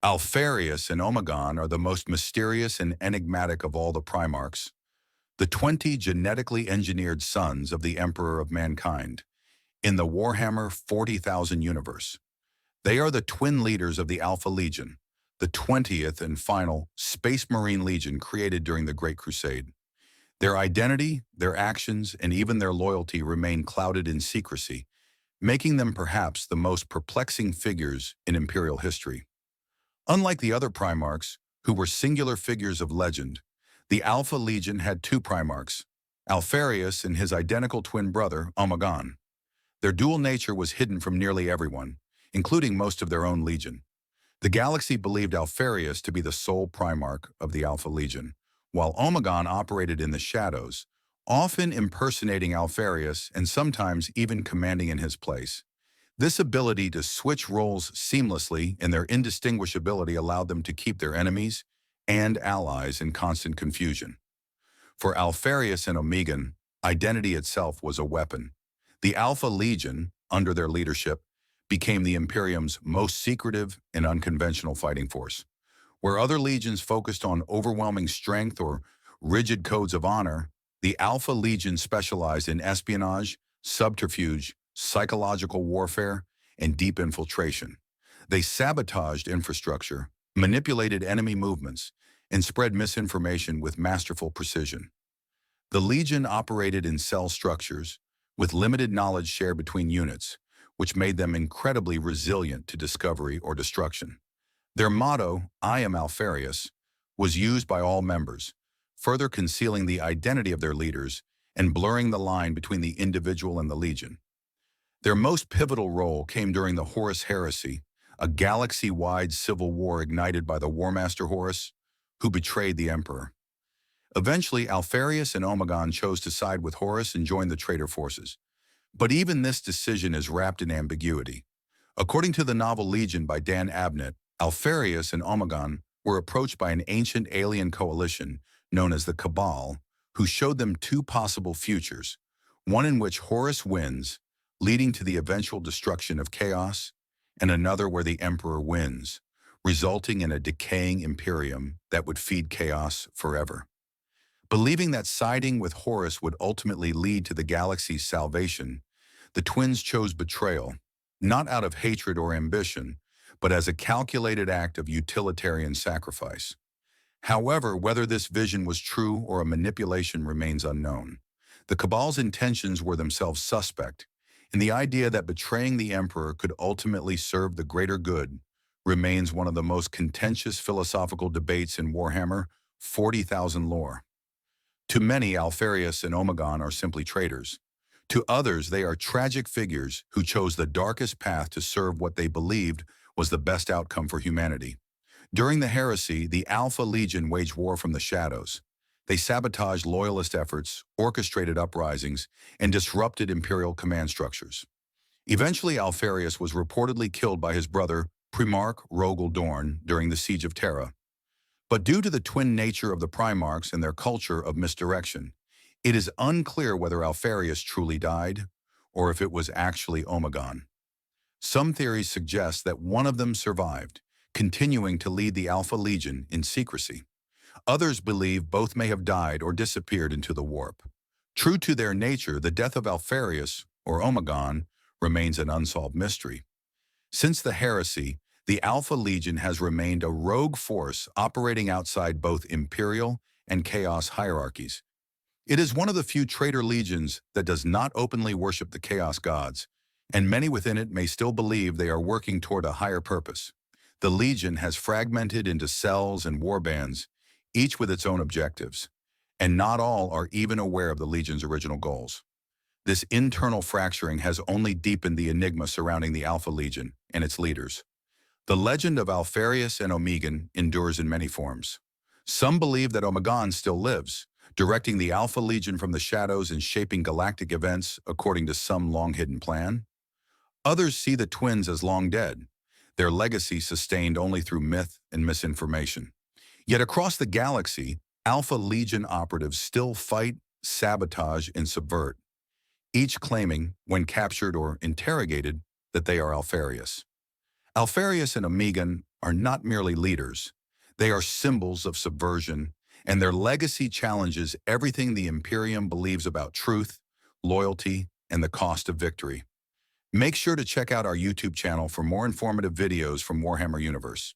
Alpharius and Omegon are the most mysterious and enigmatic of all the primarchs, the 20 genetically engineered sons of the Emperor of Mankind in the Warhammer 40,000 universe. They are the twin leaders of the Alpha Legion, the 20th and final Space Marine Legion created during the Great Crusade. Their identity, their actions, and even their loyalty remain clouded in secrecy, making them perhaps the most perplexing figures in Imperial history. Unlike the other primarchs, who were singular figures of legend, the Alpha Legion had two primarchs, Alpharius and his identical twin brother, Omegon. Their dual nature was hidden from nearly everyone, including most of their own legion. The galaxy believed Alpharius to be the sole primarch of the Alpha Legion, while Omegon operated in the shadows, often impersonating Alpharius and sometimes even commanding in his place. This ability to switch roles seamlessly and their indistinguishability allowed them to keep their enemies and allies in constant confusion. For Alpharius and Omegon, identity itself was a weapon. The Alpha Legion, under their leadership, became the Imperium's most secretive and unconventional fighting force. Where other legions focused on overwhelming strength or rigid codes of honor, the Alpha Legion specialized in espionage, subterfuge, psychological warfare, and deep infiltration. They sabotaged infrastructure, manipulated enemy movements, and spread misinformation with masterful precision. The Legion operated in cell structures, with limited knowledge shared between units, which made them incredibly resilient to discovery or destruction. Their motto, "I am Alpharius," was used by all members, further concealing the identity of their leaders and blurring the line between the individual and the Legion. Their most pivotal role came during the Horus Heresy, a galaxy-wide civil war ignited by the War Master Horus, who betrayed the Emperor. Eventually, Alpharius and Omegon chose to side with Horus and join the traitor forces. But even this decision is wrapped in ambiguity. According to the novel Legion by Dan Abnett, Alpharius and Omegon were approached by an ancient alien coalition known as the Cabal, who showed them two possible futures, one in which Horus wins, leading to the eventual destruction of chaos, and another where the Emperor wins, resulting in a decaying Imperium that would feed chaos forever. Believing that siding with Horus would ultimately lead to the galaxy's salvation, the twins chose betrayal, not out of hatred or ambition, but as a calculated act of utilitarian sacrifice. However, whether this vision was true or a manipulation remains unknown. The Cabal's intentions were themselves suspect, and the idea that betraying the Emperor could ultimately serve the greater good remains one of the most contentious philosophical debates in Warhammer 40,000 lore. To many, Alpharius and Omegon are simply traitors. To others, they are tragic figures who chose the darkest path to serve what they believed was the best outcome for humanity. During the heresy, the Alpha Legion waged war from the shadows. They sabotaged loyalist efforts, orchestrated uprisings, and disrupted Imperial command structures. Eventually, Alpharius was reportedly killed by his brother, Primarch Rogel Dorn, during the Siege of Terra. But due to the twin nature of the Primarchs and their culture of misdirection, it is unclear whether Alpharius truly died, or if it was actually Omegon. Some theories suggest that one of them survived, continuing to lead the Alpha Legion in secrecy. Others believe both may have died or disappeared into the warp. True to their nature, the death of Alpharius, or Omegon, remains an unsolved mystery. Since the heresy, the Alpha Legion has remained a rogue force operating outside both Imperial and Chaos hierarchies. It is one of the few traitor legions that does not openly worship the Chaos gods, and many within it may still believe they are working toward a higher purpose. The Legion has fragmented into cells and warbands, each with its own objectives, and not all are even aware of the Legion's original goals. This internal fracturing has only deepened the enigma surrounding the Alpha Legion and its leaders. The legend of Alpharius and Omegon endures in many forms. Some believe that Omegon still lives, directing the Alpha Legion from the shadows and shaping galactic events according to some long-hidden plan. Others see the twins as long dead, their legacy sustained only through myth and misinformation. Yet across the galaxy, Alpha Legion operatives still fight, sabotage, and subvert, each claiming, when captured or interrogated, that they are Alpharius. Alpharius and Omegon are not merely leaders. They are symbols of subversion, and their legacy challenges everything the Imperium believes about truth, loyalty, and the cost of victory. Make sure to check out our YouTube channel for more informative videos from Warhammer Universe.